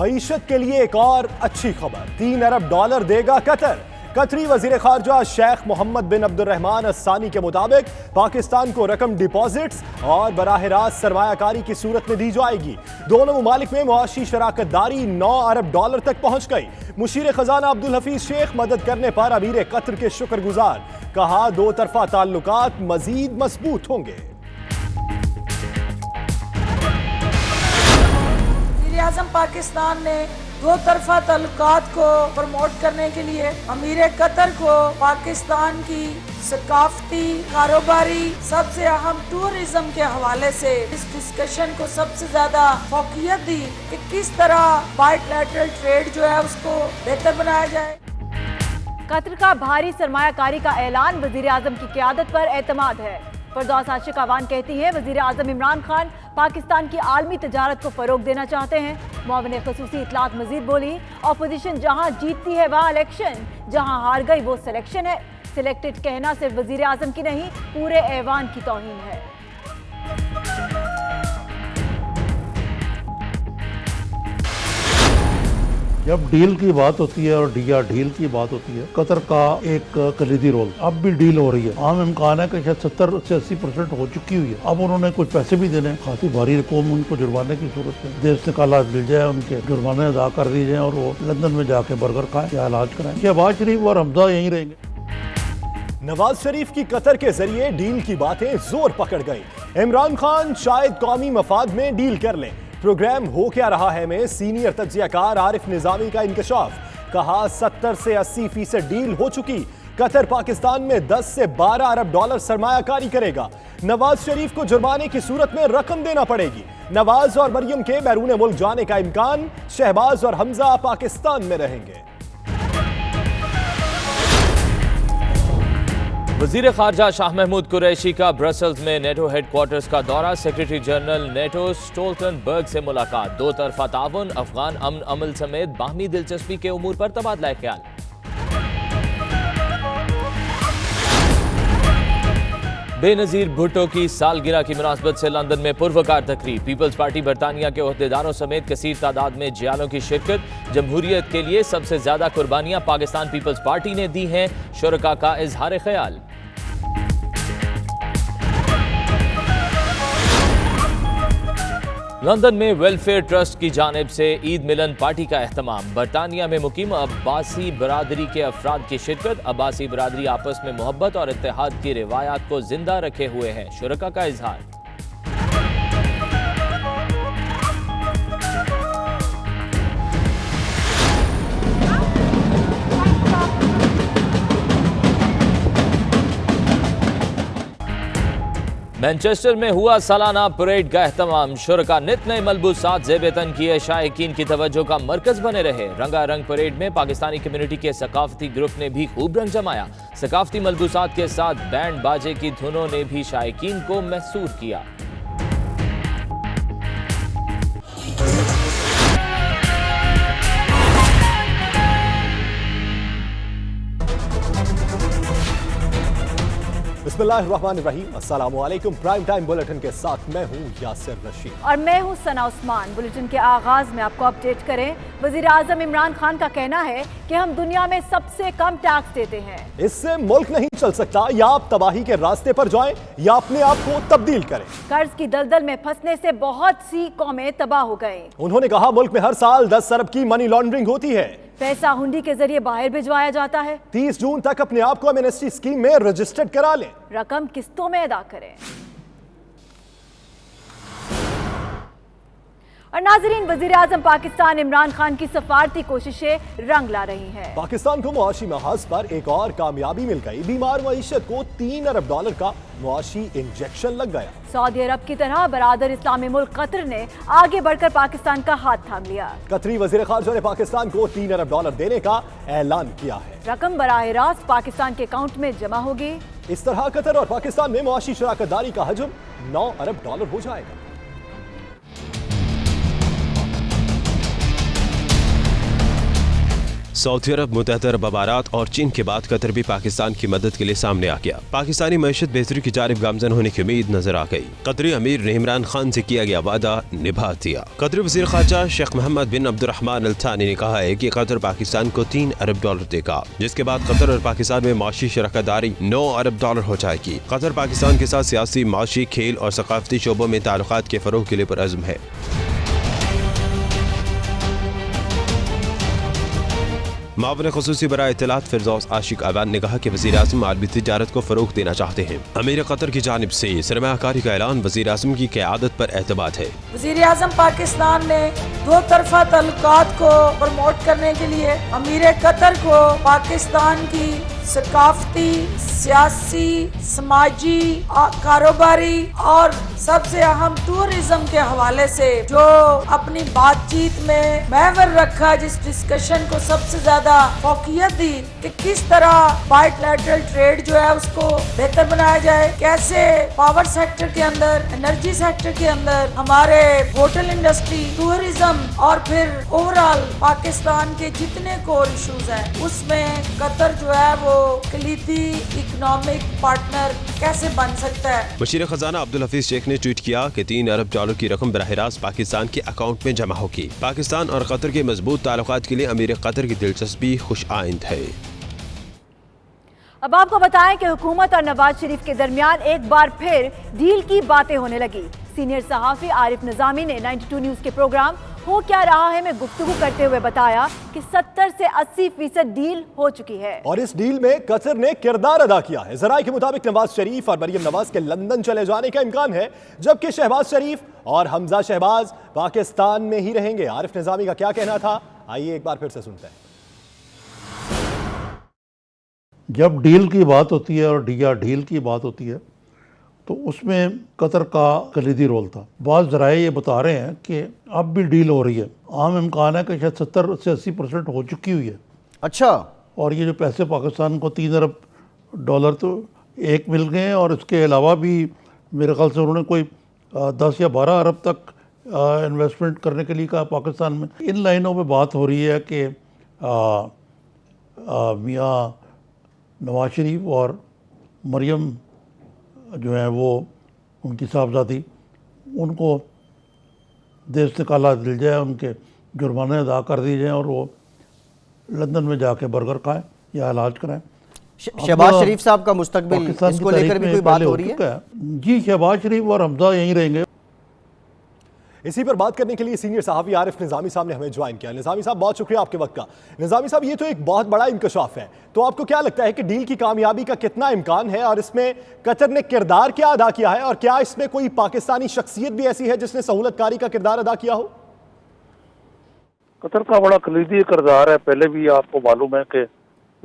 मईशत के लिए एक और अच्छी खबर, 3 अरब डॉलर देगा कतर। कतरी वजीर खारजा शेख मोहम्मद बिन अब्दुर्रहमान अस्सानी के मुताबिक पाकिस्तान को रकम डिपॉजिट्स और बराह रास्त सरमायाकारी की सूरत में दी जाएगी। दोनों मुमालिक में मुआशी शराकतदारी 9 अरब डॉलर तक पहुंच गई। मुशीर खजाना अब्दुल हफीज शेख मदद करने पर अमीर कतर के शुक्रगुजार, कहा दो तरफा ताल्लुकात मजीद मजबूत होंगे। आज़म पाकिस्तान ने दो तरफा ताल्लुकात को प्रमोट करने के लिए अमीर कतर को पाकिस्तान की सकाफती, कारोबारी, सबसे अहम टूरिज्म के हवाले से इस डिस्कशन को सबसे ज्यादा फोकियत दी कि किस तरह बायलैटरल ट्रेड जो है उसको बेहतर बनाया जाए। कतर का भारी सरमायाकारी का ऐलान, वजीर आजम की क़यादत पर एतमाद है। फरदौस आशिक अवान कहती हैं वजीर आजम इमरान खान पाकिस्तान की आलमी तजारत को फरोग देना चाहते हैं। मुआविन खसूसी इतलात मजीद बोली, अपोजिशन जहां जीतती है वहां इलेक्शन, जहां हार गई वो सिलेक्शन है। सिलेक्टेड कहना सिर्फ वजीर आजम की नहीं, पूरे ऐवान की तौहीन है। जब डील की बात होती है और डील की बात होती है, कतर का एक कलीदी रोल, अब भी डील हो रही है। आम इम्कान है कि शायद 70 से 80% हो चुकी हुई है। अब उन्होंने कुछ पैसे भी देने, खासी भारी रकम उनको जुर्माने की सूरत में देश निकाला मिल जाए, उनके जुर्माने अदा कर दिए जाए और वो लंदन में जाके बर्गर खाएं या इलाज कराएं। शहबाज शरीफ और हमजा यहीं रहेंगे। नवाज शरीफ की कतर के जरिए डील की बातें जोर पकड़ गई। इमरान खान शायद कौमी मफाद में डील कर लें। प्रोग्राम हो क्या रहा है में सीनियर तज्जियाकार आरिफ निजामी का इंकशाफ, कहा 70 से 80% डील हो चुकी। कतर पाकिस्तान में 10 से 12 अरब डॉलर सरमायाकारी करेगा। नवाज शरीफ को जुर्माने की सूरत में रकम देना पड़ेगी। नवाज और मरियम के बैरून मुल्क जाने का इम्कान, शहबाज और हमजा पाकिस्तान में रहेंगे। वजीर खारजा शाह महमूद कुरैशी का ब्रसल्स में नेटो हेडक्वार्टर्स का दौरा, सेक्रेटरी जनरल नेटो स्टोल्टनबर्ग से मुलाकात, दो तरफा ताउन, अफगान अमन अमल समेत बाहमी दिलचस्पी के उमूर पर तबादला ख्याल। बेनजीर भुट्टो की सालगिरह की मुनासबत से लंदन में पुरवकार तकरीब, पीपल्स पार्टी बरतानिया के ओहदेदारों समेत कसीर तादाद में जियालों की शिरकत। जमहूरियत के लिए सबसे ज्यादा कुर्बानियां पाकिस्तान पीपल्स पार्टी ने दी हैं, शुरका का इजहार ख्याल। लंदन में वेलफेयर ट्रस्ट की जानिब से ईद मिलन पार्टी का एहतमाम, बरतानिया में मुकीम अब्बासी बरादरी के अफराद की शिरकत। अब्बासी बरादरी आपस में मोहब्बत और इत्तेहाद की रिवायात को जिंदा रखे हुए हैं, शुरका का इजहार। मैनचेस्टर में हुआ सालाना परेड का एहतमाम, शुरका नित नए मलबूसात ज़ेब-ए-तन किए, शायकीन की तवज्जो का मरकज बने रहे। रंगारंग परेड में पाकिस्तानी कम्युनिटी के सकाफती ग्रुप ने भी खूब रंग जमाया। सकाफती मलबूसात के साथ बैंड बाजे की धुनों ने भी शायकीन को महसूर किया। बिस्मिल्लाहिर्रहमानिर्रहीम, अस्सलामुअलैकुम। प्राइम टाइम बुलेटिन के साथ मैं हूं यासिर रशीद और मैं हूं सना उस्मान। बुलेटिन के आगाज में आपको अपडेट करें, वजीर आजम इमरान खान का कहना है कि हम दुनिया में सबसे कम टैक्स देते हैं। इससे मुल्क नहीं चल सकता, या आप तबाही के रास्ते पर जाएं या अपने आप को तब्दील करें। कर्ज की दलदल में फंसने से बहुत सी कौमें तबाह हो गए। उन्होंने कहा मुल्क में हर साल 10 अरब की मनी लॉन्ड्रिंग होती है। पैसा हुंडी के जरिए बाहर भिजवाया जाता है। 30 जून तक अपने आप को एमनेस्टी स्कीम में रजिस्टर्ड करा लें। रकम किस्तों में अदा करें। और नाजरीन, वजीर आजम पाकिस्तान इमरान खान की सफारती कोशिशें रंग ला रही हैं। पाकिस्तान को मुआशी महाज पर एक और कामयाबी मिल गई। बीमार मईशत को 3 अरब डॉलर का मुआशी इंजेक्शन लग गया। सऊदी अरब की तरह बरादर इस्लामी मुल्क कतर ने आगे बढ़कर पाकिस्तान का हाथ थाम लिया। कतरी वजीर खारजा ने पाकिस्तान को 3 अरब डॉलर देने का ऐलान किया है। रकम बराह रास्त पाकिस्तान के अकाउंट में जमा होगी। इस तरह कतर और पाकिस्तान में मुआशी शराकतदारी का हजम 9 अरब डॉलर हो जाएगा। सऊदी अरब, मुत्तहदा अरब अमारात और चीन के बाद कतर भी पाकिस्तान की मदद के लिए सामने आ गया। पाकिस्तानी मईशत बेहतरी की जानिब गामजन होने की उम्मीद नजर आ गई। कतरी अमीर ने इमरान खान से किया गया वादा निभा दिया। कतरी वज़ीर ख़ारजा शेख मोहम्मद बिन अब्दुर्रहमान अल थानी ने कहा है कि कतर पाकिस्तान को $3 अरब देगा, जिसके बाद कतर और पाकिस्तान में माशी शराकतदारी $9 अरब हो जाएगी। कतर पाकिस्तान के साथ सियासी, माशी, खेल और सकाफती शोबों में ताल्लुकात के फरोग के लिए पुरअज़्म है। मावने ख़ुसूसी बराए इत्तलात फिरदौस आशिक अवान ने कहा कि वज़ीर आज़म आलमी तिजारत को फ़रोग़ देना चाहते हैं। अमीर कतर की जानिब से सरमायाकारी का ऐलान वज़ीर आज़म की क़यादत पर एतमाद है। वज़ीर आज़म पाकिस्तान ने दो तरफा ताल्लुकात को प्रमोट करने के लिए अमीर कतर को पाकिस्तान की सकाफती, सियासी, समाजी, कारोबारी और सबसे अहम टूरिज्म के हवाले से जो अपनी बातचीत में महवर रखा, जिस डिस्कशन को सबसे ज्यादा फोकियत दी कि किस तरह बायलैटरल ट्रेड जो है उसको बेहतर बनाया जाए, कैसे पावर सेक्टर के अंदर, एनर्जी सेक्टर के अंदर, हमारे होटल इंडस्ट्री, टूरिज्म और फिर ओवरऑल पाकिस्तान के जितने कोर इश्यूज हैं उसमें कतर जो है वो कलीदी इकोनॉमिक पार्टनर कैसे बन सकता है। वज़ीर खजाना अब्दुल हफीज शेख ने ट्वीट किया कि $3 अरब की रकम बराह रास्त पाकिस्तान के अकाउंट में जमा होगी। पाकिस्तान और कतर के मजबूत ताल्लुकात के लिए अमीर कतर की दिलचस्पी खुश आइंद है। अब आपको बताएं कि हुकूमत और नवाज शरीफ के दरमियान एक बार फिर डील की बातें होने लगी। सीनियर सहाफ़ी आरिफ निज़ामी ने 92 न्यूज़ के प्रोग्राम हो क्या रहा है में गुफ्तगू करते हुए बताया कि 70 से 80% डील हो चुकी है और इस डील में कतर ने किरदार अदा किया है। जराए के मुताबिक नवाज शरीफ और मरियम नवाज के लंदन चले जाने का इम्कान है, जबकि शहबाज शरीफ और हमजा शहबाज पाकिस्तान में ही रहेंगे। आरिफ निज़ामी का क्या कहना था, आइए एक बार फिर से सुनते हैं। जब डील की बात होती है और डील की बात होती है तो उसमें कतर का कलीदी रोल था। बाज़ ज़राए ये बता रहे हैं कि अब भी डील हो रही है। आम इम्कान है कि शायद 70 से 80% हो चुकी हुई है। अच्छा। और ये जो पैसे पाकिस्तान को $3 अरब तो एक मिल गए हैं, और इसके अलावा भी मेरे ख्याल से उन्होंने कोई 10 या 12 अरब तक इन्वेस्टमेंट करने के लिए कहा पाकिस्तान में। इन लाइनों में बात हो रही है कि मियाँ नवाज शरीफ और मरियम जो है वो उनकी साहबजादी, उनको देश निकाला दिल जाए, उनके जुर्माने अदा कर दिए जाएँ और वो लंदन में जाके बर्गर खाएं या इलाज कराएं। शहबाज शरीफ साहब का मुस्तकबिल इसको लेकर भी कोई बात हो रही है? जी, शहबाज शरीफ और हमजा यहीं रहेंगे। इसी पर बात करने के लिए सीनियर सहाफ़ी आरिफ निज़ामी साहब ने हमें ज्वाइन किया। निज़ामी साहब, बहुत शुक्रिया आपके वक्त का। निज़ामी साहब, ये तो एक बहुत बड़ा इंकशाफ है, तो आपको क्या लगता है कि डील की कामयाबी का कितना इम्कान है और इसमें कतर ने किरदार क्या अदा किया है, और क्या इसमें कोई पाकिस्तानी शख्सियत भी ऐसी है जिसने सहूलतकारी का किरदार अदा किया हो? कतर का बड़ा कलीदी किरदार है। पहले भी आपको मालूम है कि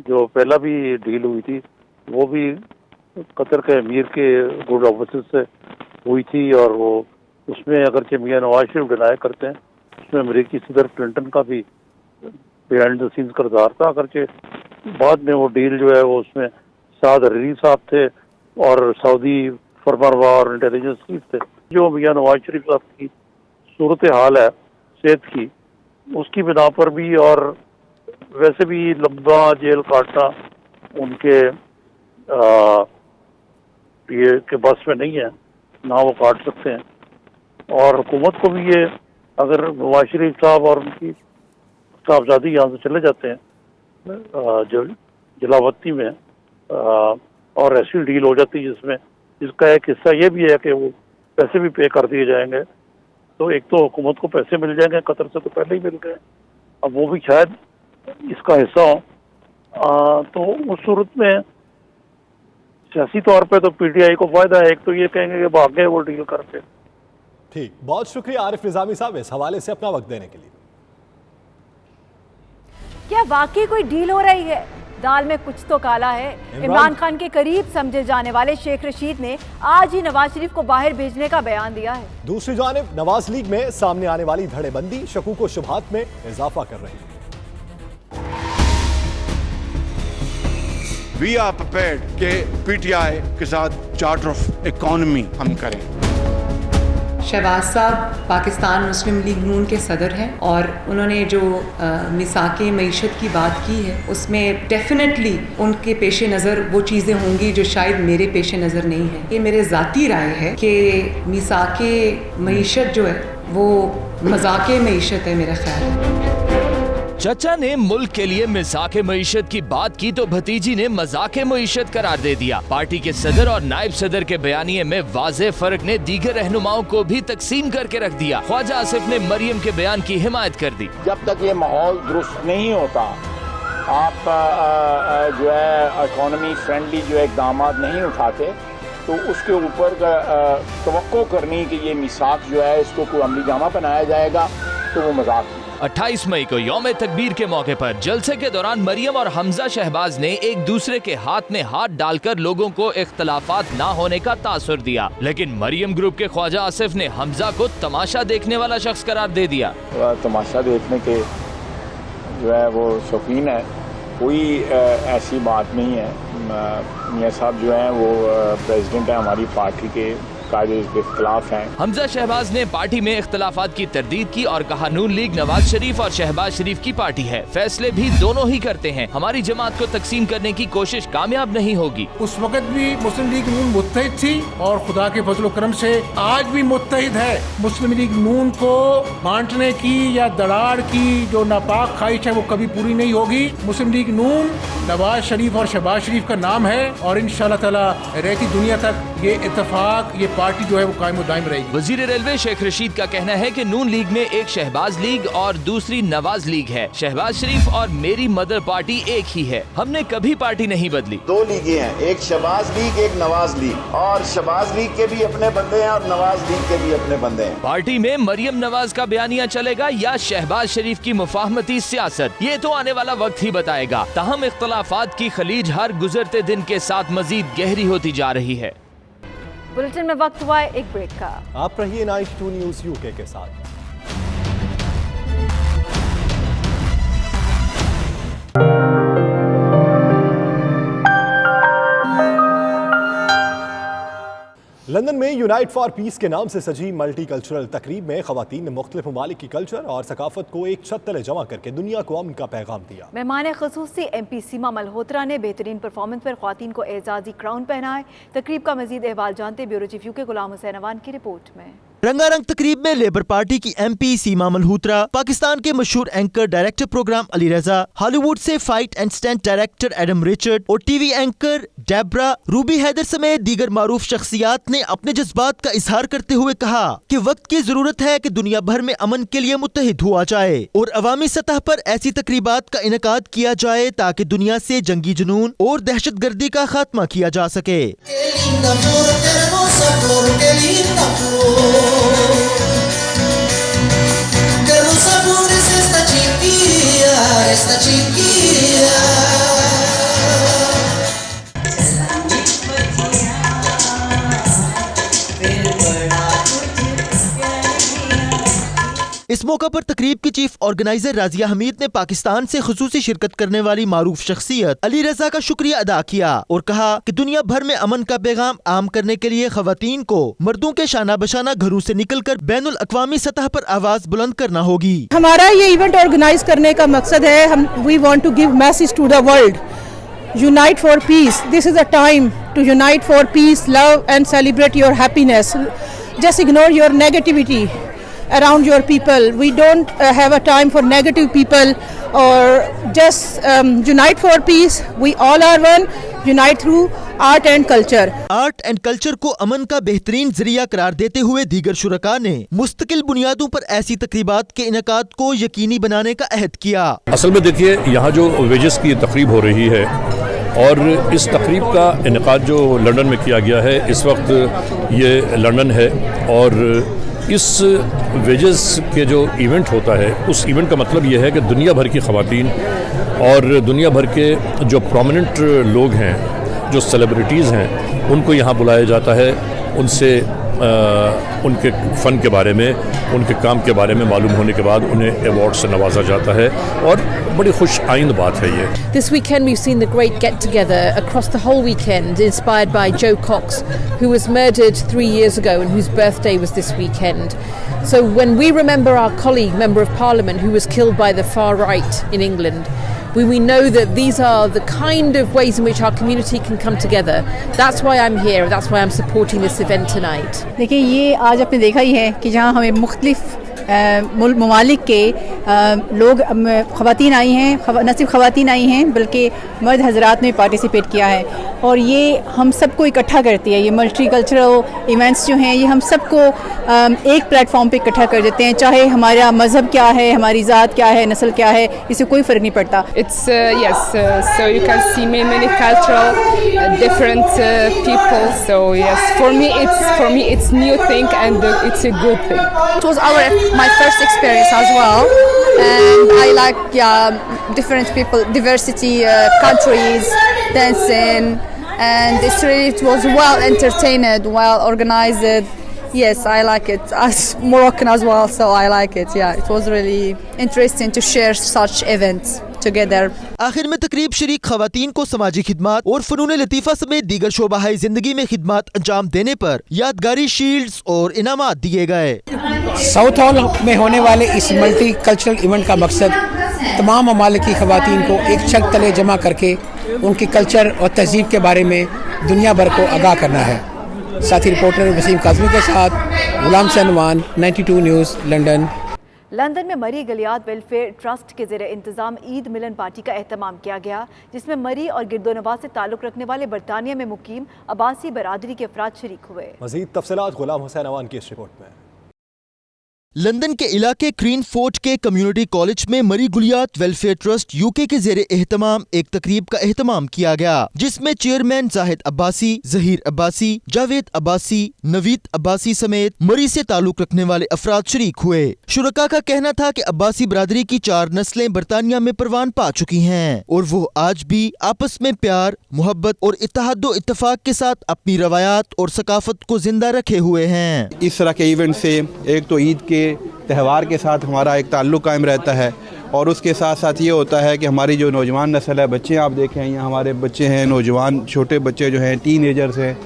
जो पहला भी डील हुई थी वो भी कतर के अमीर के गुड ऑफिस से हुई थी, और वो उसमें अगरचे मियाँ नवाज शरीफ डिनाई करते हैं, उसमें अमेरिकी सदर क्लिंटन का भी बिहाइंड द सीन्स किरदार था। अगरचे बाद में वो डील जो है वो उसमें साद हरीरी साहब थे और सऊदी फरमानरवा और इंटेलिजेंस चीफ थे। जो मियाँ नवाज शरीफ साहब की सूरत हाल है सेहत की, उसकी बिना पर भी और वैसे भी लंबा जेल काटना उनके ये के बस में नहीं है, ना वो काट सकते हैं। और हुकूमत को भी ये, अगर नवाज शरीफ साहब और उनकी साहबजादी यहाँ से चले जाते हैं जलावती में, और ऐसी डील हो जाती है जिसमें जिसका एक हिस्सा ये भी है कि वो पैसे भी पे कर दिए जाएंगे, तो एक तो हुकूमत को पैसे मिल जाएंगे, कतर से तो पहले ही मिल गए, अब वो भी शायद इसका हिस्सा हो। तो उस सूरत में सियासी तौर पे तो पीटीआई को फायदा है। एक तो ये कहेंगे कि भाग गए वो डील करके। ठीक, बहुत शुक्रिया आरिफ निज़ामी साहब इस हवाले से अपना वक्त देने के लिए। क्या वाकई कोई डील हो रही है? दाल में कुछ तो काला है। इमरान खान के करीब समझे जाने वाले शेख रशीद ने आज ही नवाज शरीफ को बाहर भेजने का बयान दिया है। दूसरी जानिब नवाज लीग में सामने आने वाली धड़ेबंदी शकूक व शुबहात में इजाफा कर रही है। We are prepared कि पीटीआई के साथ चार्टर ऑफ इकोनॉमी हम करें। शहबाज साहब पाकिस्तान मुस्लिम लीग नून के सदर हैं और उन्होंने जो मिसाके मईशत की बात की है उसमें डेफिनेटली उनके पेश नज़र वो चीज़ें होंगी जो शायद मेरे पेश नज़र नहीं है। ये मेरे ज़ाती राय है कि मिसाके मईशत जो है वो मजाके मईशत है मेरा ख्याल है। चचा ने मुल्क के लिए मिसाके मईशत की बात की तो भतीजी ने मजाके मईशत करार दे दिया। पार्टी के सदर और नायब सदर के बयानिए में वाज़ेह फर्क ने दीगर रहनुमाओं को भी तकसीम करके रख दिया। ख्वाजा आसिफ ने मरियम के बयान की हिमायत कर दी। जब तक ये माहौल दुरुस्त नहीं होता, आप जो है इकोनॉमी फ्रेंडली जो इक़दाम नहीं उठाते, तो उसके ऊपर तवक्को करनी कि ये मिसाक जो है इसको कोई अमली जामा बनाया जाएगा तो वो मजाक। 28 मई को यौम तकबीर के मौके पर जलसे के दौरान मरियम और हमजा शहबाज ने एक दूसरे के हाथ में हाथ डालकर लोगों को इख्तलाफात ना होने का तासुर दिया, लेकिन मरियम ग्रुप के ख्वाजा आसिफ ने हमजा को तमाशा देखने वाला शख्स करार दे दिया। तमाशा देखने के जो है वो शौकीन है, कोई ऐसी बात नहीं है। मियां साहब जो है वो प्रेसिडेंट है हमारी पार्टी के, इख्तलाफ हैं। हमजा शहबाज ने पार्टी में इख्तलाफात की तरदीद की और कहा नून लीग नवाज शरीफ और शहबाज शरीफ की पार्टी है, फैसले भी दोनों ही करते हैं। हमारी जमात को तकसीम करने की कोशिश कामयाब नहीं होगी। उस वक्त भी मुस्लिम लीग नून मुत्तहिद थी और खुदा के फजल करम से आज भी मुत्तहिद है। मुस्लिम लीग नून को बांटने की या दरार की जो नापाक ख्वाहिश है वो कभी पूरी नहीं होगी। मुस्लिम लीग नून नवाज शरीफ और शहबाज शरीफ का नाम है और इंशाअल्लाह ताला रहती दुनिया तक ये इत्तेफाक, ये पार्टी जो है वो कायम दायम रहेगी। वजीर रेलवे शेख रशीद का कहना है कि नून लीग में एक शहबाज लीग और दूसरी नवाज लीग है। शहबाज शरीफ और मेरी मदर पार्टी एक ही है, हमने कभी पार्टी नहीं बदली। 2 लीगें हैं, एक शहबाज लीग एक नवाज लीग, और शहबाज लीग के भी अपने बंदे हैं और नवाज लीग के भी अपने बंदे हैं। पार्टी में मरियम नवाज का बयानिया चलेगा या शहबाज शरीफ की मुफाहमती सियासत, ये तो आने वाला वक्त ही बताएगा। ताहम इख्तलाफात की खलीज हर गुजरते दिन के साथ मजीद गहरी होती जा रही है। बुलेटिन में वक्त हुआ है एक ब्रेक का। आप रहिए 92 न्यूज़ यूके के साथ। लंदन में यूनाइट फॉर पीस के नाम से सजी मल्टी कल्चरल तकरीब में खवातीन ने मुख्तलिफ ममालिक की कल्चर और सकाफत को एक छत तले जमा करके दुनिया को अमन का पैगाम दिया। मेहमान खुसूसी MP सीमा मल्होत्रा ने बेहतरीन परफॉर्मेंस पर ख्वातीन को एजाजी क्राउन पहनाए। तकरीब का मजीद अहवाल जानते bureau chief UK Ghulam Hussain Awan की रिपोर्ट में। रंगारंग तकरीब में लेबर पार्टी की MP सीमा मल्होत्रा, पाकिस्तान के मशहूर anchor director programme Ali Raza, Hollywood से fight and stunt director Adam Richard और TV anchor Debra, Ruby Haider समेत दीगर मारूफ शख्सियात ने अपने जज्बात का इजहार करते हुए कहा कि वक्त की जरूरत है कि दुनिया भर में अमन के लिए मुत्तहिद हुआ जाए और अवामी सतह पर ऐसी तकरीबात का इनेकाद किया जाए ताकि दुनिया से जंगी जुनून और दहशतगर्दी का खात्मा किया जा सके। इस मौका पर तकरीब की चीफ ऑर्गेनाइजर राजिया हमीद ने पाकिस्तान से खुसूसी शिरकत करने वाली मारूफ शख्सियत अली रजा का शुक्रिया अदा किया और कहा कि दुनिया भर में अमन का पैगाम आम करने के लिए खवातीन को मर्दों के शाना बशाना घरों से निकलकर बैनुल अक़वामी सतह पर आवाज बुलंद करना होगी। हमारा ये इवेंट ऑर्गेनाइज करने का मकसद है, we want to give message to the world, unite for peace. This is a time to unite for peace, love and celebrate your happiness. Just ignore your negativity around your people. We don't have a time for negative people, or just unite for peace. We all are one. Unite through art and culture. Art and culture को अमन का बेहतरीन जरिया करार देते हुए दीगर शुरका ने मुस्तकिल बुनियादों पर ऐसी तकरीबात के इनेकाद को यकीनी बनाने का अहद किया। असल में देखिए, यहाँ जो वेजेस की तकरीब हो रही है और इस तकरीब का इनेकाद जो लंदन में किया गया है, इस वक्त ये लंदन है और इस वेजेस के जो इवेंट होता है उस इवेंट का मतलब ये है कि दुनिया भर की ख़वातीन और दुनिया भर के जो प्रोमिनेंट लोग हैं, जो सेलिब्रिटीज़ हैं, उनको यहाँ बुलाया जाता है, उनसे उनके फ़न के बारे में, उनके काम के बारे में मालूम होने के बाद उन्हें अवार्ड से नवाजा जाता है और बड़ी खुश आइंद बात है ये। This weekend we've seen the great get-together across the whole weekend, inspired by Joe Cox, who was murdered 3 years ago and whose birthday was this weekend. So when we remember our colleague, Member of Parliament, who was killed by the far right in England, we know that these are the kind of ways in which our community can come together. That's why I'm here, that's why I'm supporting this event tonight. देखिए, ये आज आपने देखा ही है कि जहाँ हमें मुख्तलिफ ममालिक के लोग, ख़वातीन आई हैं, न सिर्फ ख़वातीन आई हैं बल्कि मर्द हज़रात ने पार्टिसिपेट किया है, और ये हम सबको इकट्ठा करती है। ये मल्टी कल्चरल इवेंट्स जो हैं ये हम सबको एक प्लेटफॉर्म पे इकट्ठा कर देते हैं, चाहे हमारा मज़हब क्या है, हमारी ज़ात क्या है, नस्ल क्या है, इससे कोई फ़र्क नहीं पड़ता। It's so you can see many cultural different people. So yes, for me it's new thing and it's a good thing. It was my first experience as well, and I like different people, diversity, countries, dancing, and it was well entertained, well organized. Yes, I like it. As Moroccan as well, so I like it. Yeah, it was really interesting to share such events together. आखिर में तकरीब शरीक खवातीन को समाजी खिदमात और फनून लतीफ़ा समेत दीगर शोबाहाई जिंदगी में खिदमात अंजाम देने पर यादगारी शील्ड्स और इनामात दिए गए। साउथ हॉल में होने वाले इस मल्टी कल्चरल इवेंट का मकसद तमाम ममालिक की खवातीन को एक छत तले जमा करके उनके कल्चर और तहजीब के बारे में दुनिया भर को आगाह करना है। साथी रिपोर्टर वसीम काज़मी के साथ गुलाम सनवान, 92 न्यूज़, लंदन। लंदन में मरी गलियात वेलफेयर ट्रस्ट के ज़रिए इंतज़ाम ईद मिलन पार्टी का एहतमाम किया गया, जिसमें मरी और गिरदोनवा से ताल्लुक़ रखने वाले बरतानिया में मुकीम अब्बासी बरादरी के अफराद शरीक हुए। मज़ीद तफसीलात गुलाम हुसैन अवान की इस रिपोर्ट में। लंदन के इलाके क्रीन फोर्ट के कम्युनिटी कॉलेज में मरी गुलियात वेलफेयर ट्रस्ट यूके के ज़रिए एहतमाम एक तकरीब का एहतमाम किया गया, जिसमें चेयरमैन जाहिद अब्बासी, जहीर अब्बासी, जावेद अब्बासी, नवीद अब्बासी समेत मरी से ताल्लुक रखने वाले अफराद शरीक हुए। शुरका का कहना था कि अब्बासी बरादरी की 4 नस्लें बरतानिया में परवान पा चुकी हैं और वो आज भी आपस में प्यार, मोहब्बत और इत्तेहाद इत्तफाक के साथ अपनी रवायात और सकाफत को जिंदा रखे हुए हैं। इस तरह के इवेंट से एक तो ईद के त्यौहार के साथ हमारा एक ताल्लुक़ कायम रहता है, और उसके साथ साथ ये होता है कि हमारी जो नौजवान नस्ल है, बच्चे आप देखें यहाँ हमारे बच्चे हैं, नौजवान छोटे बच्चे जो हैं, टीनेजर्स हैं,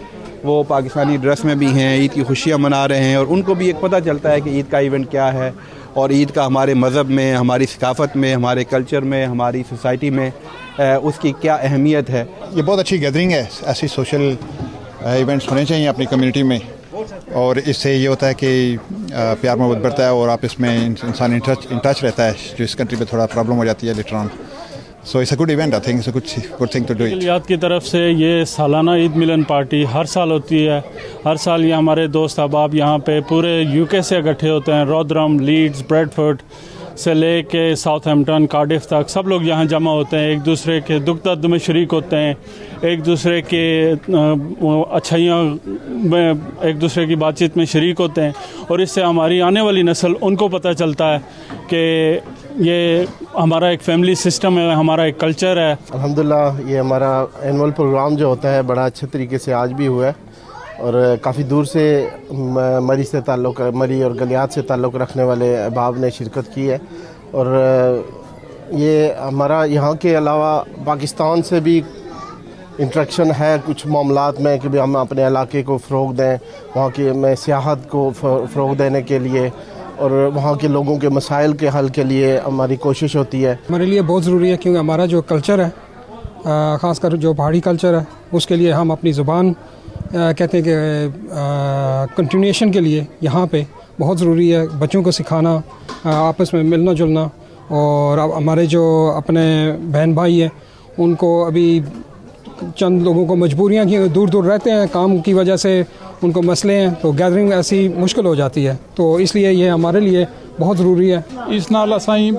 वो पाकिस्तानी ड्रेस में भी हैं, ईद की खुशियाँ मना रहे हैं, और उनको भी एक पता चलता है कि ईद का इवेंट क्या है और ईद का हमारे मज़हब में, हमारी सकाफ़त में, हमारे कल्चर में, हमारी सोसाइटी में उसकी क्या अहमियत है। ये बहुत अच्छी गैदरिंग है, ऐसी सोशल इवेंट्स होने चाहिए अपनी कम्युनिटी में, और इससे ये होता है कि प्यार मोहब्बत बढ़ता है और आप इसमें इंसान इन टच रहता है, जो इस कंट्री पे थोड़ा प्रॉब्लम हो जाती है later on. So it's a good event, I think it's a good thing to do it. याद की तरफ से ये सालाना ईद मिलन पार्टी हर साल होती है। हर साल ये हमारे दोस्त अहबाब यहाँ पे पूरे यूके से इकट्ठे होते हैं, रोदरम, लीड्स, ब्रेडफोर्ड से ले के साउथहैम्पटन, कार्डिफ तक सब लोग यहाँ जमा होते हैं, एक दूसरे के दुख दर्द में शरीक होते हैं, एक दूसरे के अच्छाइयाँ में एक दूसरे की बातचीत में शरीक होते हैं, और इससे हमारी आने वाली नस्ल उनको पता चलता है कि ये हमारा एक फैमिली सिस्टम है, हमारा एक कल्चर है। अल्हम्दुलिल्लाह ये हमारा एनुअल प्रोग्राम जो होता है बड़ा अच्छे तरीके से आज भी हुआ है, और काफ़ी दूर से मरी से ताल्लुक़, मरी और गलियात से ताल्लुक़ रखने वाले अहबाब ने शिरकत की है, और ये हमारा यहाँ के अलावा पाकिस्तान से भी इंट्रैक्शन है कुछ मामलात में कि हम अपने इलाके को फ़रोग़ दें, वहाँ के में सियाहत को फ़रोग़ देने के लिए और वहाँ के लोगों के मसाइल के हल के लिए हमारी कोशिश होती है। हमारे लिए बहुत ज़रूरी है क्योंकि हमारा जो कल्चर है, ख़ासकर जो पहाड़ी कल्चर है, उसके लिए हम अपनी ज़ुबान कहते हैं कि कंटिन्यूएशन के लिए यहाँ पे बहुत ज़रूरी है बच्चों को सिखाना, आपस में मिलना जुलना, और अब हमारे जो अपने बहन भाई हैं उनको अभी चंद लोगों को मजबूरियाँ की दूर दूर रहते हैं, काम की वजह से उनको मसले हैं, तो गैदरिंग ऐसी मुश्किल हो जाती है, तो इसलिए ये हमारे लिए बहुत ज़रूरी है। इस नाल असाई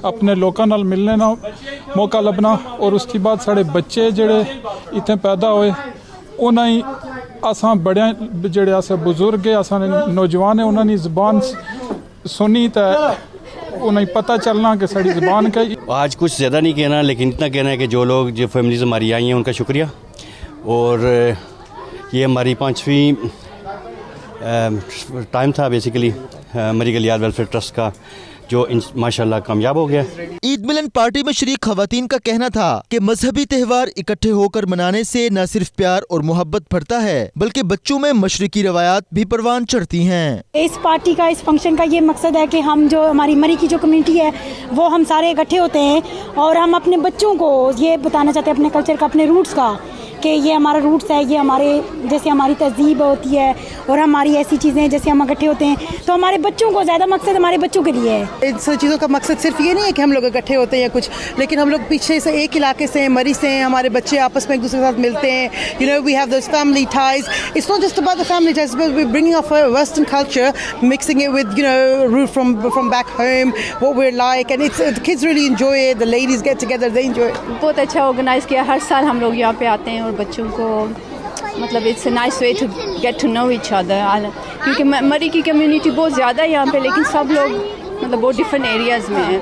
अपने लोगों नाल मिलने ना मौका लभना, और उसके बाद साढ़े बच्चे जेड़े इतने पैदा होए उन्हें असा बड़े जेड़े अस बुजुर्ग है, असा नौजवान है, उन्होंने ज़बान सुनी तो उन्हें पता चलना कि साड़ी ज़बान का। आज कुछ ज़्यादा नहीं कहना, लेकिन इतना कहना है कि जो लोग जो फैमिलीज़ हमारी आई हैं उनका शुक्रिया, और ये हमारी 5वीं टाइम था बेसिकली मरी गलियात वेलफेयर ट्रस्ट का, जो माशाल्लाह कामयाब हो गया। ईद मिलन पार्टी में शरीक खवातीन का कहना था कि मजहबी त्योहार इकट्ठे होकर मनाने से न सिर्फ प्यार और मोहब्बत बढ़ता है बल्कि बच्चों में मशरकी रवायात भी परवान चढ़ती हैं। इस पार्टी का, इस फंक्शन का ये मकसद है कि हम जो हमारी मरी की जो कम्युनिटी है वो हम सारे इकट्ठे होते हैं और हम अपने बच्चों को ये बताना चाहते हैं अपने कल्चर का, अपने रूट्स का, कि ये हमारा रूट्स है, ये हमारे जैसे हमारी तहजीब होती है और हमारी ऐसी चीज़ें जैसे हम इकट्ठे होते हैं, तो हमारे बच्चों को ज़्यादा मकसद हमारे बच्चों के लिए है। इन सब चीज़ों का मकसद सिर्फ ये नहीं है कि हम लोग इकट्ठे होते हैं या कुछ, लेकिन हम लोग पीछे से एक इलाके से हैं, मरी से हैं, हमारे बच्चे आपस में एक दूसरे के साथ मिलते हैं, you know we have those family ties. It's not just about the family ties, but we bringing of western culture, mixing it with you know root from back home, what we are like, and it's the kids really enjoy it, the ladies get together, they enjoy. बहुत अच्छा organise किया, हर साल हम लोग यहाँ पे आते हैं और बच्चों को मतलब it's a nice way to get to know each other, क्योंकि मरी की कम्युनिटी बहुत ज़्यादा है यहाँ पे, लेकिन सब लोग मतलब बहुत डिफरेंट एरियाज़ में हैं,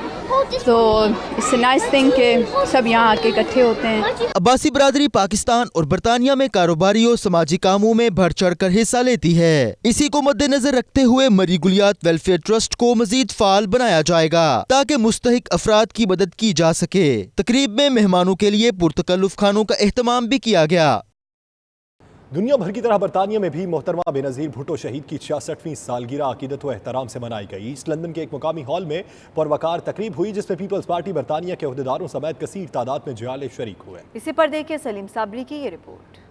तो इट्स अ नाइस थिंग कि सब यहाँ आके इकट्ठे होते हैं। अब्बासी बरादरी पाकिस्तान और बरतानिया में कारोबारी और समाजी कामों में बढ़ चढ़ कर हिस्सा लेती है। इसी को मद्देनजर रखते हुए मरी गुलियात वेलफेयर ट्रस्ट को मजीद फाल बनाया जाएगा ताकि मुस्तहिक अफराद की मदद की जा सके। तकरीब में मेहमानों के लिए पुरतकल्लुफ खानों का एहतमाम भी किया गया। दुनिया भर की तरह बरतानिया में भी मोहतरमा बेनज़ीर भुट्टो शहीद की 66वीं सालगिरह अकीदत व एहतराम से मनाई गई। ईस्ट लंदन के एक मुकामी हॉल में पुरवकार तकरीब हुई जिसमें पीपल्स पार्टी बरतानिया के ओहदेदारों समेत कसीर तादाद में जियाले शरीक हुए। इसी पर देखिए सलीम साबरी की ये रिपोर्ट।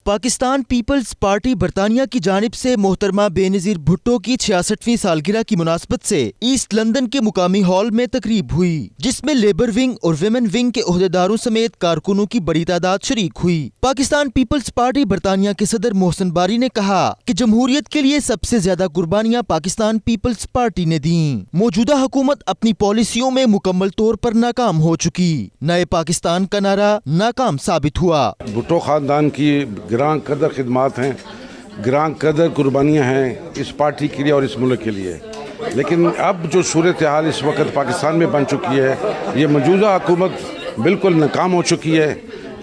पाकिस्तान पीपल्स पार्टी बरतानिया की जानिब से मोहतरमा बेनज़ीर भुट्टो की 66वीं सालगिरह की मुनासबत से ईस्ट लंदन के मुकामी हॉल में तकरीब हुई जिसमें लेबर विंग और विमेन विंग के ओहदेदारों समेत कारकुनों की बड़ी तादाद शरीक हुई। पाकिस्तान पीपल्स पार्टी बरतानिया के सदर मोहसिन बारी ने कहा कि जमहूरियत के लिए सबसे ज्यादा कुर्बानियां पाकिस्तान पीपल्स पार्टी ने दी। मौजूदा हुकूमत अपनी पॉलिसियों में मुकम्मल तौर पर नाकाम हो चुकी। नए पाकिस्तान का नारा नाकाम साबित हुआ। भुट्टो खानदान की ग्रां कदर खिदमात हैं, ग्रां कदर कुर्बानियाँ हैं इस पार्टी के लिए और इस मुल्क के लिए, लेकिन अब जो सूरत हाल इस वक्त पाकिस्तान में बन चुकी है, ये मौजूदा हुकूमत बिल्कुल नाकाम हो चुकी है।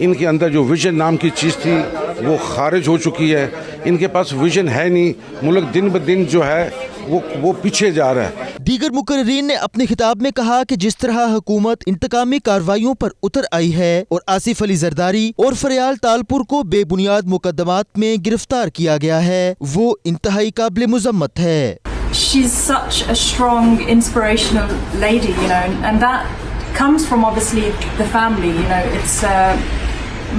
इनके अंदर जो विजन नाम की चीज़ थी वो खारिज हो चुकी है। इनके पास विजन है नहीं, मुल्क दिन ब दिन जो है वो पीछे जा रहा है। दीगर मुकर्रीन ने अपने खिताब में कहा कि जिस तरह हुकूमत इंतकामी कार्रवाइयों पर उतर आई है और आसिफ अली जरदारी और फरियाल तालपुर को बेबुनियाद मुकदमात में गिरफ्तार किया गया है, वो इंतहाई काबिल मुजम्मत है। She's such a strong, inspirational lady, you know, and that comes from obviously the family, you know. It's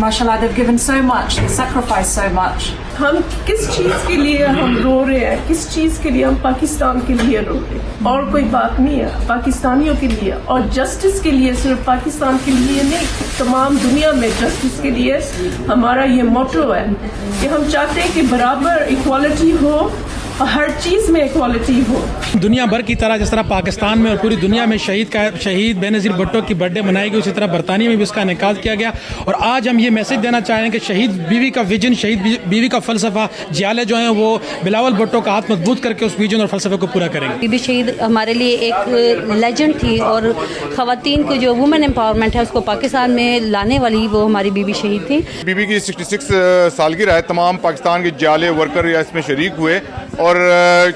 mashallah, they've given so much, they sacrificed so much. हम किस चीज़ के लिए हम रो रहे हैं, किस चीज़ के लिए हम पाकिस्तान के लिए रो रहे हैं, और कोई बात नहीं है, पाकिस्तानियों के लिए और जस्टिस के लिए, सिर्फ पाकिस्तान के लिए नहीं, तमाम दुनिया में जस्टिस के लिए हमारा ये मोटो है कि हम चाहते हैं कि बराबर इक्वालिटी हो और हर चीज़ में इक्वालिटी हो। दुनिया भर की तरह जिस तरह पाकिस्तान में और पूरी दुनिया में शहीद बेनज़ीर भुट्टो की बर्थडे मनाई गई, उसी तरह बरतानिया में भी इसका इनेकाद किया गया। और आज हम ये मैसेज देना चाह रहे हैं कि शहीद बीवी का विजन, शहीद बीवी का फ़लसफ़ा, जियाले जो हैं वो बिलावल भुट्टो का हाथ मजबूत करके उस विजन और फ़लसफ़े को पूरा करेंगे। बीबी शहीद हमारे लिए एक लेजेंड थी और ख़वातीन को जो वुमेन एम्पावरमेंट है उसको पाकिस्तान में लाने वाली वो हमारी बीबी शहीद थी। बीबी की 66 सालगिरह है, तमाम पाकिस्तान के जियाले वर्कर इसमें शरीक हुए और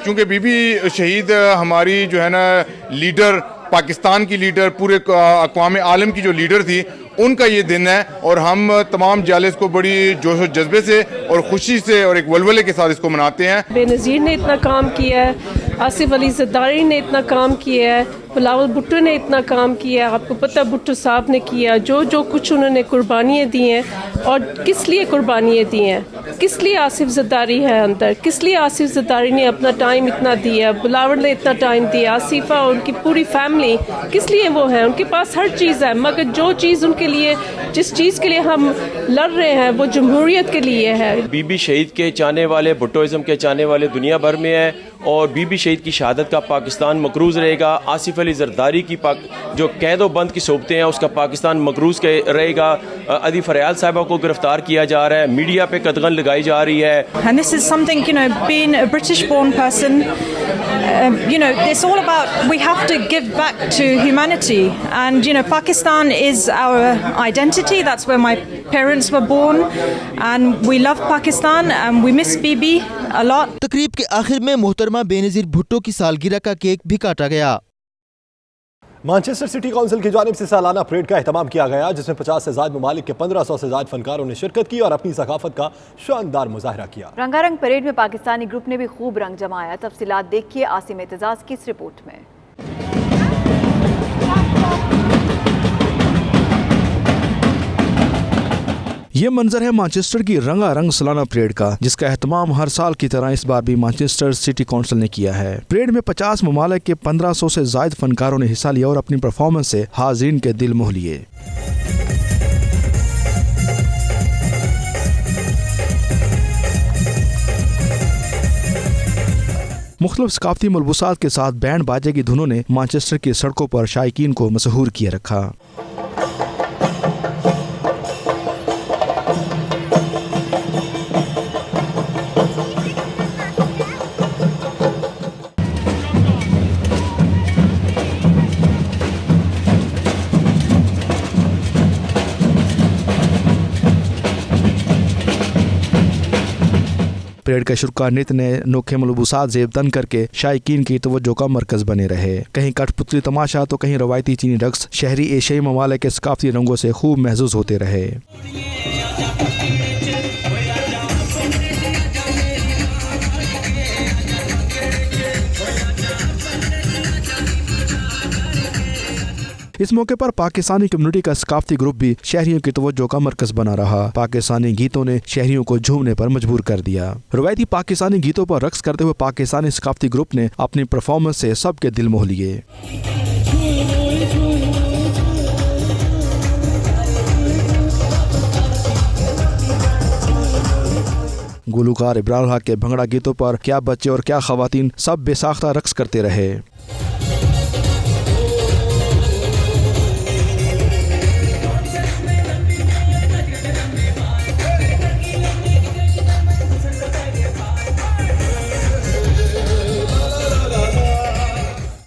क्योंकि बीबी शहीद हमारी जो है ना लीडर, पाकिस्तान की लीडर, पूरे अक़वाम आलम की जो लीडर थी, उनका ये दिन है और हम तमाम जालिस को बड़ी जोश और जज्बे से और खुशी से और एक वलवले के साथ इसको मनाते हैं। बेनज़ीर ने इतना काम किया है, आसिफ अली जरदारी ने इतना काम किया है, बिलावल भुट्टो ने इतना काम किया है, आपको पता भुट्टो साहब ने किया जो कुछ उन्होंने कुर्बानियाँ दी हैं। और किस लिए कुर्बानियाँ दी हैं, किस लिए आसिफ जरदारी है अंदर, किस लिए आसिफ जरदारी ने अपना टाइम इतना दिया, बिलावल ने इतना टाइम दिया, आसिफा और उनकी पूरी फैमिली किस लिए वो है, उनके पास हर चीज़ है, मगर जो चीज़ उनके लिए, जिस चीज़ के लिए हम लड़ रहे हैं वो जमहूरियत के लिए है। बीबी शहीद के चाहने वाले, भुट्टोइज़म के चाहने वाले दुनिया भर में है और बीबी शहीद की शहादत का पाकिस्तान मकरूज़ रहेगा। आसिफ अली जरदारी की जो कैदो बंद की सोबतें हैं उसका पाकिस्तान मकरूज़ रहेगा। अदी फरियाल साहिबा को गिरफ्तार किया जा रहा है, मीडिया पे कदगन लगाई जा रही है। And this is something, you know, being a British born person, it's all about, we have to give back to humanity, and Pakistan is our identity. That's where my parents were born, and we love Pakistan and we miss Bibi a lot. तकरीब के आखिर में मोहतरमा बेनज़ीर भुट्टो की सालगिरह का cake भी काटा गया। मैनचेस्टर सिटी काउंसिल की जानिब से सालाना परेड का एहतमाम किया गया, जिसमें 50 से ज़ायद ममालिक के 1500 से ज़ायद फनकारों ने शिरकत की और अपनी सकाफत का शानदार मुजाहरा किया। रंगारंग परेड में पाकिस्तानी ग्रुप ने भी खूब रंग जमाया। तफसीलात देखिए आसिम एतजाज की इस रिपोर्ट में। ये मंजर है मैनचेस्टर की रंगारंग सालाना परेड का, जिसका एहतमाम हर साल की तरह इस बार भी मैनचेस्टर सिटी काउंसिल ने किया है। परेड में 50 ममालिक के 1500 से जायद फनकारों ने हिस्सा लिया और अपनी परफॉर्मेंस से हाज़रीन के दिल मोह लिए। मुख्तलिफ सकाफती मलबूसात के साथ बैंड बाजे की धुनों ने मैनचेस्टर की सड़कों पर शायकीन को मशहूर किए रखा। परेड का शुरुआत नित ने अनोखे मलबूसात ज़ेब तन करके शायकीन की तवज्जो का मरकज बने रहे। कहीं कठपुतली तमाशा तो कहीं रवायती चीनी रक्स शहरी एशियाई ममालिक के सकाफती रंगों से खूब महसूस होते रहे। इस मौके पर पाकिस्तानी कम्युनिटी का सकाफती ग्रुप भी शहरियों की तवज्जो का मरकज बना रहा। पाकिस्तानी गीतों ने शहरियों को झूमने पर मजबूर कर दिया। रवायती पाकिस्तानी गीतों पर रक्स करते हुए पाकिस्तानी सकाफती ग्रुप ने अपनी परफॉर्मेंस से सबके दिल मोह लिए। गुलूकार इब्राहिम हक के भंगड़ा गीतों पर क्या बच्चे और क्या खवातीन सब बेसाख्ता रक्स करते रहे।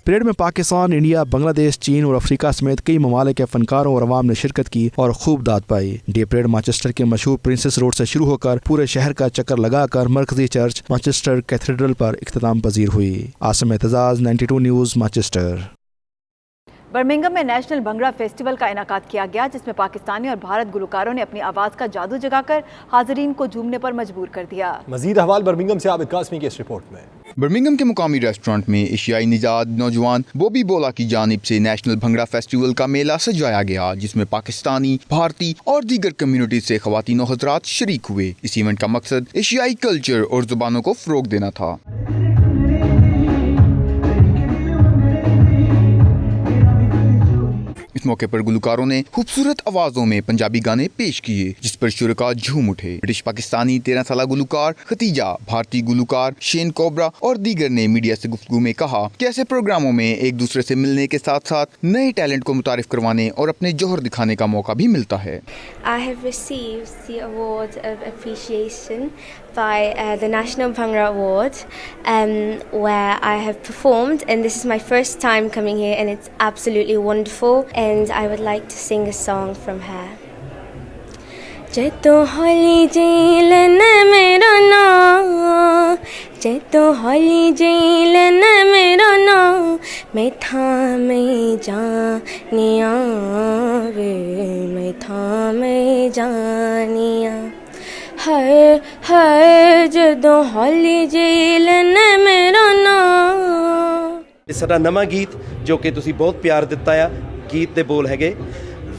परेड में पाकिस्तान, इंडिया, बांग्लादेश, चीन और अफ्रीका समेत कई ममालिक के फनकारों और अवाम ने शिरकत की और खूब दाद पाई। डे परेड मैनचेस्टर के मशहूर प्रिंसेस रोड से शुरू होकर पूरे शहर का चक्कर लगाकर मरकजी चर्च मैनचेस्टर कैथेड्रल पर इख्तिताम पजीर हुई। Asim Aitzaz, 92 news, Manchester. Birmingham में नेशनल भंगड़ा फेस्टिवल का इनाकाद किया गया, जिसमें पाकिस्तानी और भारत गुलकारों ने अपनी आवाज़ का जादू जगाकर हाज़रीन को झूमने पर मजबूर कर दिया। मजीद अहवाल बर्मिंघम से आबिद कासमी की इस रिपोर्ट में। बर्मिंघम के मुकामी रेस्टोरेंट में एशियाई निजात नौजवान बॉबी बोला की जानिब से नेशनल भंगड़ा फेस्टिवल का मेला सजाया गया, जिसमें पाकिस्तानी, भारतीय और दीगर कम्युनिटी से ख्वातीन और हज़रात शरीक हुए। इस इवेंट का मकसद एशियाई कल्चर और जुबानों को फ़रोग देना था। इस मौके पर गुलकारों ने खूबसूरत आवाजों में पंजाबी गाने पेश किए, जिस पर शुरका झूम उठे। ब्रिटिश पाकिस्तानी 13 साला गुलकार खतीजा, भारतीय गुलकार शेन कोबरा और दीगर ने मीडिया से गुफ्तगू में कहा कि ऐसे प्रोग्रामों में एक दूसरे से मिलने के साथ साथ नए टैलेंट को मुतारिफ करवाने और अपने जौहर दिखाने का मौका भी मिलता है। I have received the award of appreciation by the National Bhangra Award, where I have performed, and this is my first time coming here, and it's absolutely wonderful. And I would like to sing a song from her. Jaitu holi jailen mera na, jaitu holi jailen mera na, मैं थामे जानिया वे, मैं थामे जानिया हर जदों हौली जेलन मेरा नाम। साਡਾ ਨਵਾਂ ਗੀਤ ਜੋ ਕਿ ਤੁਸੀਂ ਬਹੁਤ ਪਿਆਰ ਦਿੱਤਾ ਆ। ਗੀਤ ਦੇ ਬੋਲ ਹੈਗੇ,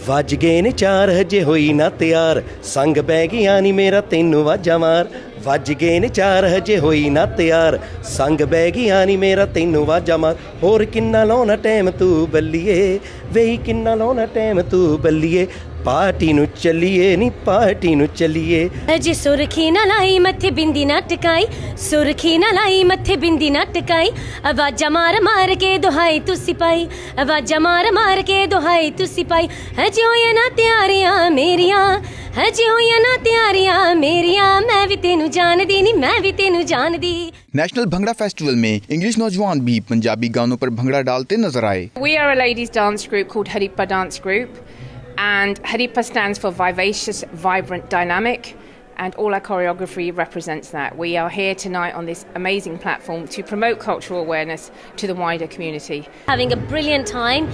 ਵੱਜ ਗਏ ਨੇ 4 ਹਜੇ ਹੋਈ ਨਾ ਤਿਆਰ, ਸੰਗ ਬਹਿ ਗਿਆ ਨੀ ਮੇਰਾ ਤੈਨੂੰ ਵਾਜਾਂ ਮਾਰ। ਵੱਜ ਗਏ ਨੇ 4 ਹਜੇ ਹੋਈ ਨਾ ਤਿਆਰ, ਸੰਗ ਬਹਿ ਗਿਆ ਨੀ ਮੇਰਾ ਤੈਨੂੰ ਵਾਜਾਂ ਮਾਰ। ਹੋਰ ਕਿੰਨਾ ਲਾਉਣਾ ਟਾਈਮ ਤੂੰ ਬੱਲੀਏ, ਵੇਈ ਕਿੰਨਾ ਲਾਉਣਾ ਟਾਈਮ ਤੂੰ ਬੱਲੀਏ। पार्टी नु चलिए नी पार्टी नु चलिए। जी सुरखी ना लाई मथे बिंदी ना टकाई, सुरखी ना लाई मथे बिंदी ना टकाई। आवाजा मार मार के दुहाई तू सिपाही, आवाजा मार मार के दुहाई तू सिपाही। हजी होया ना त्यारियां मेरियां, हजी होया ना त्यारियां मेरियां, मैं भी तेनू जानदी नी मैं भी तेनू जानदी। नेशनल भंगड़ा फेस्टिवल में इंग्लिश नौजवान भी पंजाबी गानों पर भंगड़ा डालते नजर आए। We are a ladies dance group called Haripa Dance Group, and Haripa stands for vivacious, vibrant, dynamic, and all our choreography represents that. We are here tonight on this amazing platform to promote cultural awareness to the wider community. Having a brilliant time.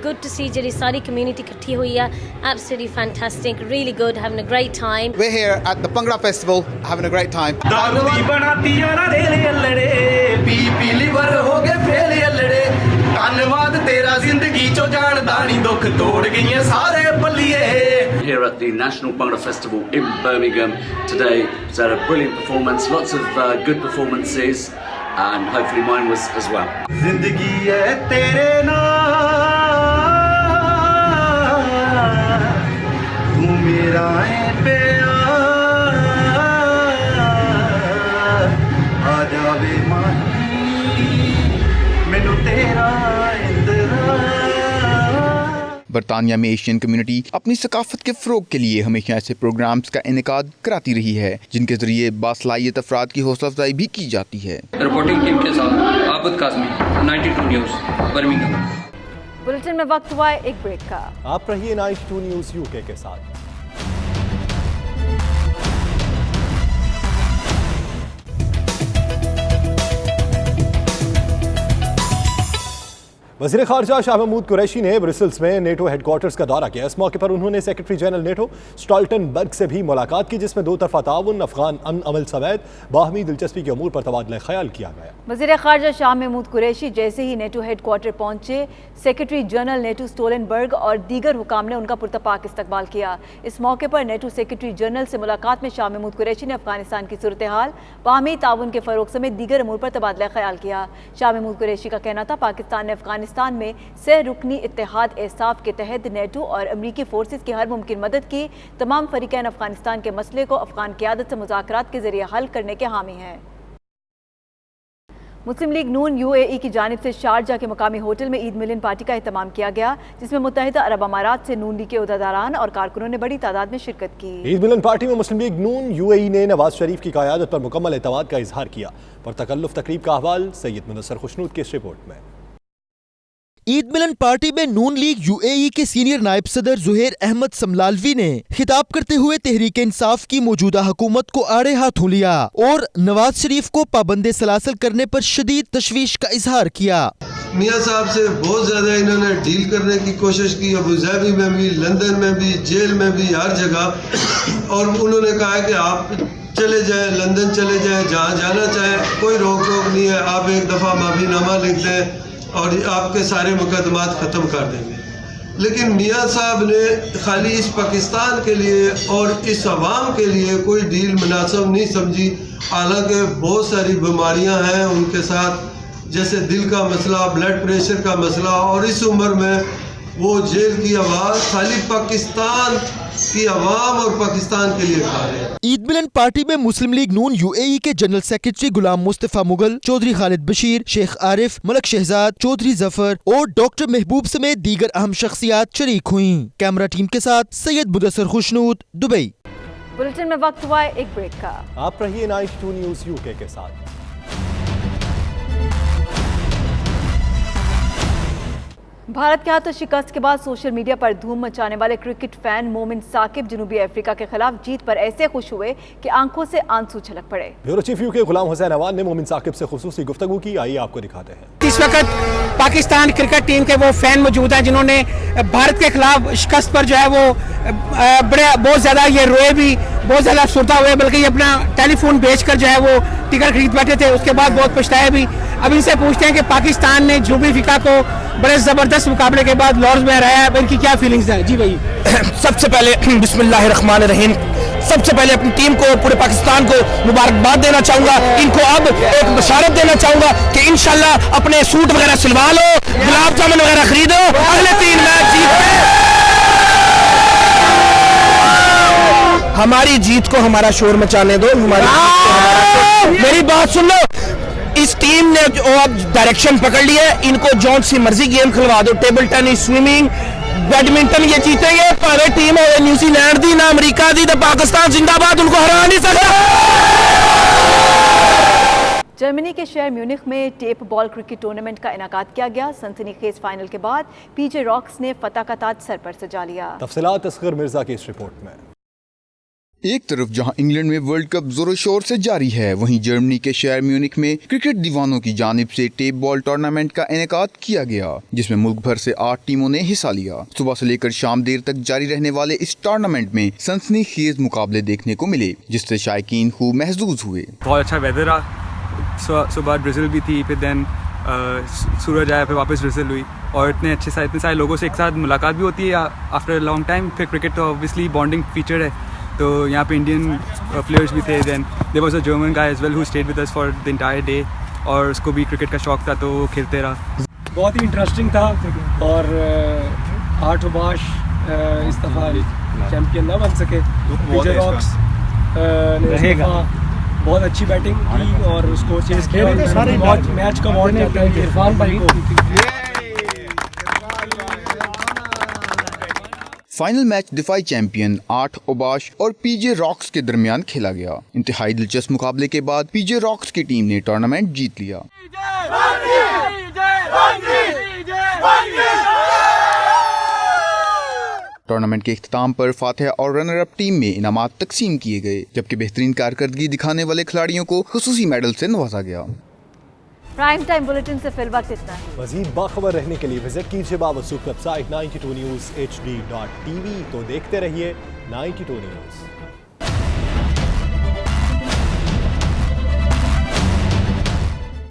Good to see Jiri Sari community ikhti hui hai. Absolutely fantastic. Really good. Having a great time. We're here at the Bhangra Festival having a great time. Here at the National Bhangra Festival in Birmingham today. It's had a brilliant performance, lots of good performances, and hopefully mine was as well. Zindagi hai tere naal, tu mera hai pyar, aa jaave mahi, mainu tera बरतानिया में Asian community अपनी सकाफत के फ़रोग के लिए हमेशा ऐसे programmes का इनेकाद कराती रही है जिनके जरिए बासलाहियत अफराद की हौसला अफजाई भी की जाती है। रिपोर्टिंग टीम के साथ आबद काज़मी, 92 न्यूज़, बर्मिंघम। बुलेटिन में वक्त हुआ है एक ब्रेक का। आप रहिए 92 न्यूज़ यूके के साथ। वज़ीर ख़ारजा शाह महमूद कुरैशी ने ब्रसेल्स में नेटो हेडक्वार्टर्स का दौरा किया। इस मौके पर उन्होंने सेक्रेटरी जनरल नेटो स्टॉल्टनबर्ग से भी मुलाकात की, जिसमें दो तरफा ताउन, अफगान अमन अमल समेत बाहमी दिलचस्पी के अमूर पर तबादला ख्याल किया गया। वज़ीर ख़ारजा शाह महमूद कुरैशी जैसे ही नेटो हेडक्वार्टर पहुंचे, सेक्रेटरी जनरल नेटो स्टोलनबर्ग और दीगर हुकाम ने उनका पुरतपाक इस्तकबाल किया। इस मौके पर नेटो सेक्रेटरी जनरल से मुलाकात में शाह महमूद कुरैशी ने अफगानिस्तान की सूरत हाल, बाहमी ताउन के फ़रोग समेत दीगर अमूर पर तबादला ख्याल किया। शाह महमूद कुरैशी का कहना था पाकिस्तान ने अफगानिस्तान में रुकनी इत्तेहाद एसाफ के तहत नेटो और अमरीकी फोर्सेस की हर मुमकिन मदद की। तमाम फरीकैन अफगानिस्तान के मसले को अफगान क़यादत से मुज़ाकरात के जरिए हल करने के हामी हैं। मुस्लिम लीग नून UAE की जानिब से शारजा के मुकामी होटल में ईद मिलन पार्टी का एहतमाम किया गया, जिसमें मुत्तहिदा अरब अमारात से नून लीग के उहदेदारान और कारकुनों ने बड़ी तादाद में शिरकत की। ईद मिलन पार्टी में मुस्लिम लीग नून UAE ने नवाज शरीफ की क़यादत पर मुकम्मल एतमाद का इजहार किया। पर तकल्लुफ़ तकरीब का अहवाल सैयद मुनस्सर खुशनूद की इस रिपोर्ट में। ईद मिलन पार्टी में नून लीग UAE के सीनियर नायब सदर जुहैर अहमद समलालवी ने खिताब करते हुए तहरीक इंसाफ की मौजूदा हुकूमत को आड़े हाथों लिया और नवाज शरीफ को पाबंदे सलासल करने पर शदीद तशवीश का इजहार किया। मियाँ साहब से बहुत ज्यादा इन्होंने डील करने की कोशिश की, अबूधाबी में भी, लंदन में भी, जेल में भी, हर जगह, और उन्होंने कहा कि आप चले जाएं, लंदन चले जाएं, जहाँ जाना चाहें, कोई रोक टोक नहीं है, आप एक दफ़ा माफीनामा लिख दें और आपके सारे मुकदमात ख़त्म कर देंगे। लेकिन मियाँ साहब ने खाली इस पाकिस्तान के लिए और इस अवाम के लिए कोई डील मुनासिब नहीं समझी। हालांकि बहुत सारी बीमारियां हैं उनके साथ, जैसे दिल का मसला, ब्लड प्रेशर का मसला, और इस उम्र में वो जेल की आवाज़ खाली पाकिस्तान की आवाम और पाकिस्तान के लिए खा रहे हैं। ईद मिलन पार्टी में मुस्लिम लीग नून UAE के जनरल सेक्रेटरी गुलाम मुस्तफ़ा मुगल, चौधरी खालिद बशीर, शेख आरिफ, मलक शहजाद, चौधरी जफर और डॉक्टर महबूब समेत दीगर अहम शख्सियात शरीक हुई। कैमरा टीम के साथ सैयद मुदस्सर खुशनूद, दुबई। बुलेटिन में वक्त हुआ है एक ब्रेक का। आप रहिए 92 न्यूज़ यूके के साथ। भारत के हाथों शिकस्त के बाद सोशल मीडिया पर धूम मचाने वाले क्रिकेट फैन मोमिन साकिब जनूबी अफ्रीका के खिलाफ जीत पर ऐसे खुश हुए कि आंखों से आंसू छलक पड़े। Bureau chief UK Ghulam Hussain Awan ने मोमिन साकिब से खुसूसी गुफ्तगू की, आइए आपको दिखाते हैं। इस वक्त पाकिस्तान क्रिकेट टीम के वो फैन मौजूद हैं जिन्होंने भारत के खिलाफ शिकस्त पर जो है वो बहुत ज्यादा ये रोए भी, बहुत ज्यादा अफसरदा हुए, बल्कि ये अपना टेलीफोन बेचकर जो है वो टिकट खरीद बैठे थे। उसके बाद बहुत पछताए भी। अब इनसे पूछते हैं कि पाकिस्तान ने जनूबी अफ्रीका को बड़े जबरदस्त मुकाबले के बाद लॉर्ड्स में हराया, इनकी क्या फीलिंग्स हैं? जी भाई। सबसे पहले बिस्मिल्लाहिर्रहमानिर्रहीम, सबसे पहले अपनी टीम को, पूरे पाकिस्तान को मुबारकबाद देना चाहूंगा। इनको अब एक बशारत देना चाहूंगा कि इंशाल्लाह अपने सूट वगैरह सिलवा लो, गुलाब जामुन वगैरह खरीदो, अगले 3 मैच जीत के हमारी जीत को हमारा शोर मचाने दो। मेरी बात सुन लो, इस टीम ने जो अब डायरेक्शन पकड़ लिया है, इनको जौन सी मर्जी गेम खिलवा दो, टेबल टेनिस, स्विमिंग, बैडमिंटन, ये जीतेंगे। पर टीम हो न्यूजीलैंड दी ना अमेरिका दी, तो पाकिस्तान जिंदाबाद, उनको हरा नहीं सकता। जर्मनी के शहर म्यूनिख में टेप बॉल क्रिकेट टूर्नामेंट का इनेकाद किया गया। सनसनीखेज फाइनल के बाद पीजे रॉक्स ने फतह का ताज सर पर सजा लिया। तफसीलात असगर मिर्जा की इस रिपोर्ट में। एक तरफ जहां इंग्लैंड में वर्ल्ड कप जोरों शोर से जारी है, वहीं जर्मनी के शहर म्यूनिख में क्रिकेट दीवानों की जानिब से टेप बॉल टूर्नामेंट का इनेकाद किया गया, जिसमें मुल्क भर से 8 टीमों ने हिस्सा लिया। सुबह से लेकर शाम देर तक जारी रहने वाले इस टूर्नामेंट में सनसनीखेज मुकाबले देखने को मिले, जिससे शायकीन खूब महजूज हुए। बहुत अच्छा वेदर रहा, सुबह ब्राजील भी थी, फिर देन सूरज आया, फिर वापस ब्राजील हुई और इतने सारे लोगों से एक साथ मुलाकात भी होती है आफ्टर लॉन्ग टाइम। फिर क्रिकेट तो ऑब्वियसली बॉन्डिंग फीचर है, तो यहाँ पे इंडियन प्लेयर्स भी थे। Then there was a German guy as well who stayed with us for the entire day, और उसको भी क्रिकेट का शौक था तो वो खेलते रहा। बहुत ही इंटरेस्टिंग था और 8 ओबाश इस दफ़ा चैम्पियन ना बन सके। पीजे रॉक्स ने बहुत अच्छी बैटिंग की और स्कोर चेज किया। मैच का अवार्ड जाता है इरफान भाई को। फाइनल मैच दिफाई चैंपियन 8 ओबाश और पीजे रॉक्स के दरमियान खेला गया। इंतहाई दिलचस्प मुकाबले के बाद पीजे रॉक्स की टीम ने टूर्नामेंट जीत लिया। टूर्नामेंट के इख्तिताम पर फातिहा और रनर अप टीम में इनामात तकसीम किए गए, जबकि बेहतरीन कारकर्दगी दिखाने वाले खिलाड़ियों को खुसूसी मेडल से नवाजा गया। प्राइम टाइम बुलेटिन से फिल वक्त इतना है। मजीद बाखबर रहने के लिए विजिट कीजिए बावसूख वेबसाइट 92newshd.tv। तो देखते रहिए 92 न्यूज़।